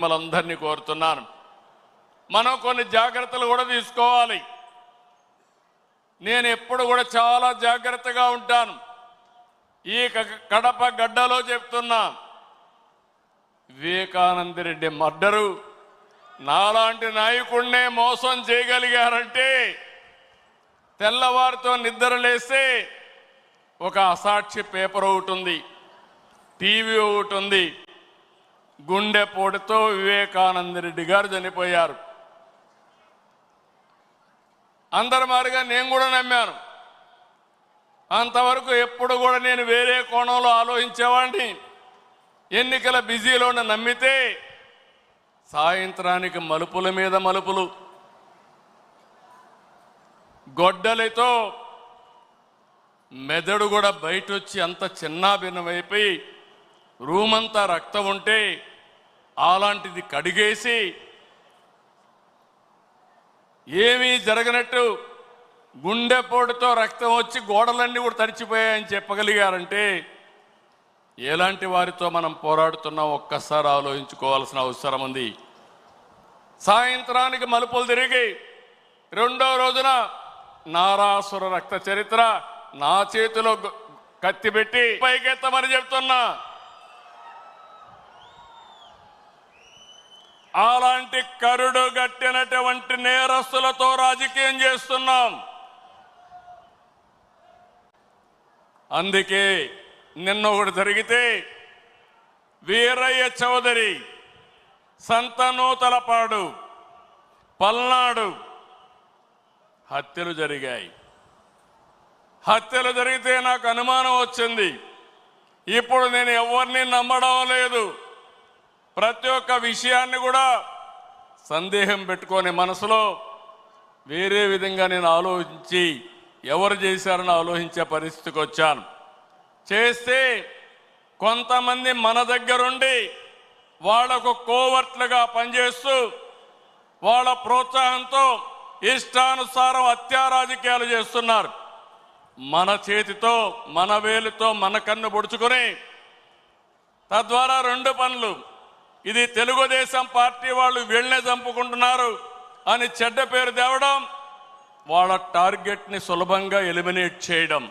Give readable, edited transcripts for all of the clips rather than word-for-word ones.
మిమ్మల్ని కోరుతున్నాను, మనం కొన్ని జాగ్రత్తలు కూడా తీసుకోవాలి. నేను ఎప్పుడు కూడా చాలా జాగ్రత్తగా ఉంటాను. ఈ కడప గడ్డలో చెప్తున్నా, వివేకానంద రెడ్డి మర్డరు నాలాంటి నాయకుడినే మోసం చేయగలిగారంటే, తెల్లవారితో నిద్ర లేస్తే ఒక అసాక్షి పేపర్ ఒకటి ఉంది, టీవీ ఒకటి ఉంది, గుండెపోటుతో వివేకానంద రెడ్డి గారు చనిపోయారు. అందరి మాదిరిగా నేను కూడా నమ్మాను. అంతవరకు ఎప్పుడు కూడా నేను వేరే కోణంలో ఆలోచించేవాడిని. ఎన్నికల బిజీలో నమ్మితే సాయంత్రానికి మలుపుల మీద మలుపులు, గొడ్డలితో మెదడు కూడా బయట వచ్చి అంత చిన్నాభిన్నమైపోయి రూమంతా రక్తం ఉంటే అలాంటిది కడిగేసి ఏమీ జరగనట్టు గుండెపోటుతో రక్తం వచ్చి గోడలన్నీ కూడా తడిచిపోయాయని చెప్పగలిగారంటే ఎలాంటి వారితో మనం పోరాడుతున్నాం ఒక్కసారి ఆలోచించుకోవాల్సిన అవసరం ఉంది. సాయంత్రానికి మలుపులు తిరిగి రెండో రోజున నారాసుర రక్త చరిత్ర నా చేతిలో కత్తి పెట్టి పైకెత్తమని చెప్తున్నా. అలాంటి కరుడు గట్టినటువంటి నేరస్తులతో రాజకీయం చేస్తున్నాం. అందుకే నిన్న ఒకటి జరిగితే వీరయ్య చౌదరి, సంతనూతలపాడు, పల్నాడు హత్యలు జరిగాయి. హత్యలు జరిగితే నాకు అనుమానం వచ్చింది. ఇప్పుడు నేను ఎవరిని నమ్మడం లేదు. ప్రతి ఒక్క విషయాన్ని కూడా సందేహం పెట్టుకొని మనసులో వేరే విధంగా నేను ఆలోచించి ఎవరు చేశారని ఆలోచించే పరిస్థితికి వచ్చాను. చేస్తే కొంతమంది మన దగ్గరుండి వాళ్లకు కోవర్ట్లుగా పనిచేస్తూ వాళ్ళ ప్రోత్సాహంతో ఇష్టానుసారం హత్యా రాజకీయాలు చేస్తున్నారు. మన చేతితో మన వేలుతో మన కన్ను పొడుచుకొని తద్వారా రెండు పనులు, ఇది తెలుగుదేశం పార్టీ వాళ్ళు వీళ్ళనే చంపుకుంటున్నారు అని చెడ్డ పేరు తేవడం, వాళ్ళ టార్గెట్ని సులభంగా ఎలిమినేట్ చేయడం,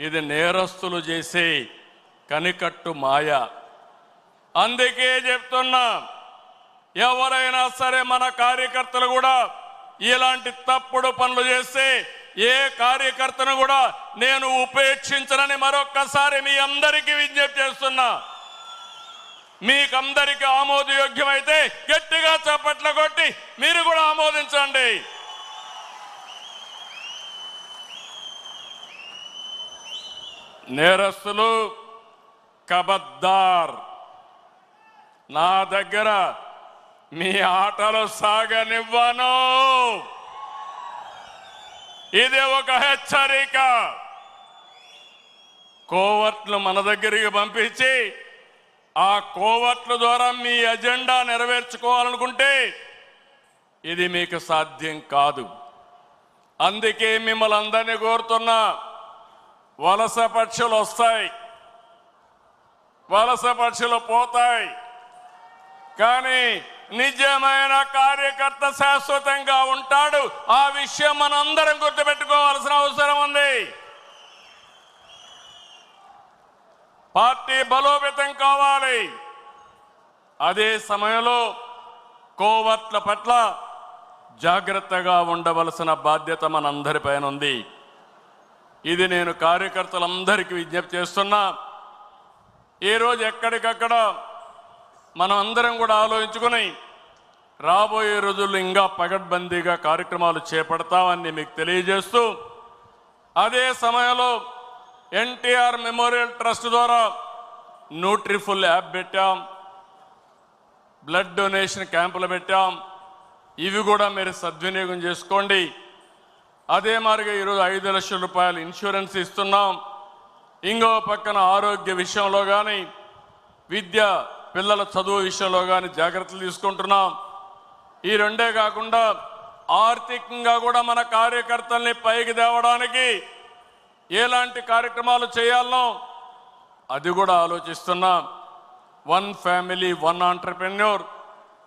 ఇది నేరస్తులు చేసే కనికట్టు మాయ. అందుకే చెప్తున్నా, ఎవరైనా సరే మన కార్యకర్తలు కూడా ఇలాంటి తప్పుడు పనులు చేస్తే ఏ కార్యకర్తను కూడా నేను ఉపేక్షించనని మరొక్కసారి మీ అందరికీ విజ్ఞప్తి చేస్తున్నా. మీకందరికీ ఆమోదయోగ్యమైతే గట్టిగా చప్పట్లు కొట్టి మీరు కూడా ఆమోదించండి. నేరస్తులు కబద్దార్, నా దగ్గర మీ ఆటలు సాగనివ్వను. ఇది ఒక హెచ్చరిక. కోవర్ట్లు మన దగ్గరికి పంపించి ఆ కోవర్ట్ల ద్వారా మీ ఎజెండా నెరవేర్చుకోవాలనుకుంటే ఇది మీకు సాధ్యం కాదు. అందుకే మిమ్మల్ని అందరినీ కోరుతున్నా, వలస పక్షులు వస్తాయి, వలస పక్షులు పోతాయి, కానీ నిజమైన కార్యకర్త శాశ్వతంగా ఉంటాడు. ఆ విషయం మనందరం గుర్తుపెట్టుకోవాల్సిన అవసరం ఉంది. పార్టీ బలోపేతం కావాలి. అదే సమయంలో కోవర్ట్ల పట్ల జాగ్రత్తగా ఉండవలసిన బాధ్యత మనందరిపైన ఉంది. ఇది నేను కార్యకర్తలందరికీ విజ్ఞప్తి చేస్తున్నా. ఈరోజు ఎక్కడికక్కడ మనం అందరం కూడా ఆలోచించుకొని రాబోయే రోజుల్లో ఇంకా పగడ్బందీగా కార్యక్రమాలు చేపడతామని మీకు తెలియజేస్తూ, అదే సమయంలో ఎన్టీఆర్ మెమోరియల్ ట్రస్ట్ ద్వారా న్యూట్రిఫుల్ యాప్ పెట్టాం, బ్లడ్ డొనేషన్ క్యాంపులు పెట్టాం. ఇవి కూడా మీరు సద్వినియోగం చేసుకోండి. అదే మాదిరిగా ఈరోజు 5 లక్షల రూపాయలు ఇన్సూరెన్స్ ఇస్తున్నాం. ఇంకో పక్కన ఆరోగ్య విషయంలో కానీ, విద్య పిల్లల చదువు విషయంలో కానీ జాగ్రత్తలు తీసుకుంటున్నాం. ఈ రెండే కాకుండా ఆర్థికంగా కూడా మన కార్యకర్తల్ని పైకి తేవడానికి ఎలాంటి కార్యక్రమాలు చేయాలనో అది కూడా ఆలోచిస్తున్నాం. 1 ఫ్యామిలీ 1 ఆంటర్‌ప్రెన్యూర్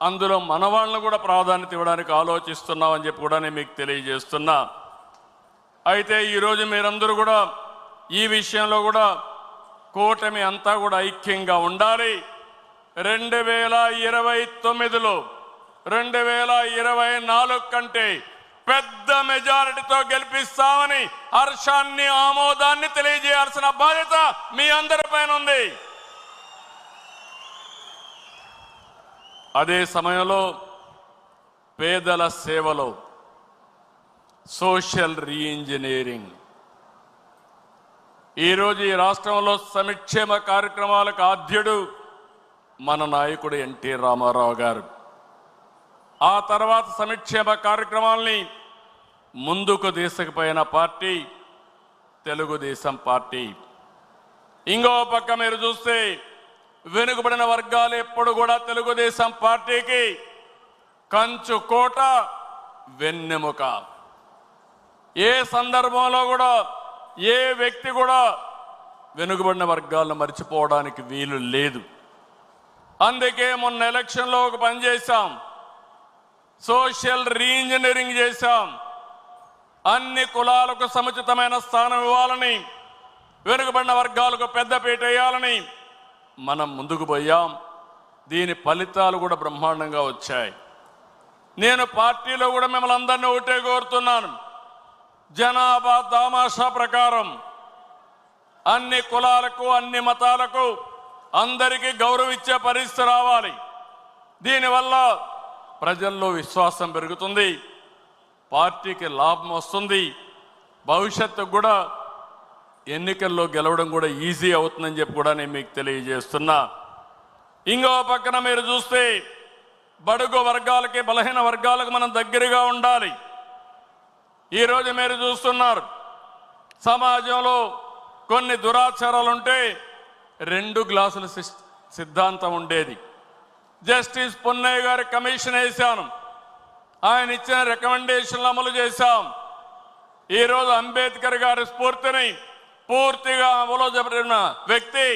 అందులో మన వాళ్ళను కూడా ప్రాధాన్యత ఇవ్వడానికి ఆలోచిస్తున్నామని చెప్పి కూడా నేను మీకు తెలియజేస్తున్నా. అయితే ఈరోజు మీరందరూ కూడా ఈ విషయంలో కూడా కూటమి అంతా కూడా ఐక్యంగా ఉండాలి. 2029లో 2024 కంటే పెద్ద మెజారిటీతో గెలిపిస్తామని హర్షాన్ని ఆమోదాన్ని తెలియజేయాల్సిన బాధ్యత మీ అందరిపైన ఉంది. అదే సమయంలో పేదల సేవలో సోషల్ రీఇంజనీరింగ్, ఈరోజు ఈ రాష్ట్రంలో సంక్షేమ కార్యక్రమాలకు ఆద్యుడు మన నాయకుడు ఎన్టీ రామారావు గారు. ఆ తర్వాత సంక్షేమ కార్యక్రమాల్ని ముందుకు తీసుకుపోయిన పార్టీ తెలుగుదేశం పార్టీ. ఇంకో పక్క మీరు చూస్తే వెనుకబడిన వర్గాలు ఎప్పుడు కూడా తెలుగుదేశం పార్టీకి కంచు కోట, వెన్నెముక. ఏ సందర్భంలో కూడా ఏ వ్యక్తి కూడా వెనుకబడిన వర్గాలను మర్చిపోవడానికి వీలు లేదు. అందుకే మొన్న ఎలక్షన్లో ఒక పని చేశాం, సోషల్ రీఇంజనీరింగ్ చేశాం. అన్ని కులాలకు సముచితమైన స్థానం ఇవ్వాలని, వెనుకబడిన వర్గాలకు పెద్దపీట వేయాలని మనం ముందుకు పోయాం. దీని ఫలితాలు కూడా బ్రహ్మాండంగా వచ్చాయి. నేను పార్టీలో కూడా మిమ్మల్ని అందరినీ ఒకటే కోరుతున్నాను, జనాభా దామాషా ప్రకారం అన్ని కులాలకు అన్ని మతాలకు అందరికీ గౌరవించే పరిస్థితి రావాలి. దీనివల్ల ప్రజల్లో విశ్వాసం పెరుగుతుంది, పార్టీకి లాభం వస్తుంది, భవిష్యత్తుకు కూడా ఎన్నికల్లో గెలవడం కూడా ఈజీ అవుతుందని చెప్పి కూడా నేను మీకు తెలియజేస్తున్నా. ఇంకో పక్కన మీరు చూస్తే బడుగు వర్గాలకి బలహీన వర్గాలకు మనం దగ్గరగా ఉండాలి. ఈరోజు మీరు చూస్తున్నారు సమాజంలో కొన్ని దురాచారాలు ఉంటే 2 గ్లాసుల సిద్ధాంతం ఉండేది. జస్టిస్ పున్నయ్య గారి కమిషన్ వేశాను, ఆయన ఇచ్చిన రికమెండేషన్లు అమలు చేశాం. ఈరోజు అంబేద్కర్ గారి స్ఫూర్తిని పూర్తిగా అమలు జరిపిన వ్యక్తి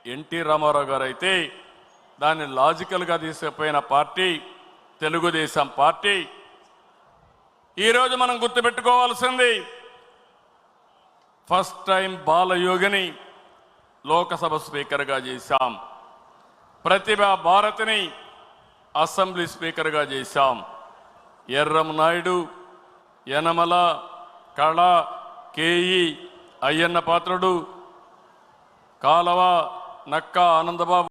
ఎన్టీ రామారావు గారు అయితే దాన్ని లాజికల్గా తీసుకుపోయిన పార్టీ తెలుగుదేశం పార్టీ. ఈరోజు మనం గుర్తుపెట్టుకోవాల్సింది, ఫస్ట్ టైం బాలయోగిని లోకసభ స్పీకర్గా చేశాం, ప్రతిభా భారతిని అసెంబ్లీ స్పీకర్గా చేశాం, ఎర్రం నాయుడు, యనమల, కళ, కేఈ, అయ్యన్న పాత్రుడు, కాలవ, నక్క, ఆనందబాబు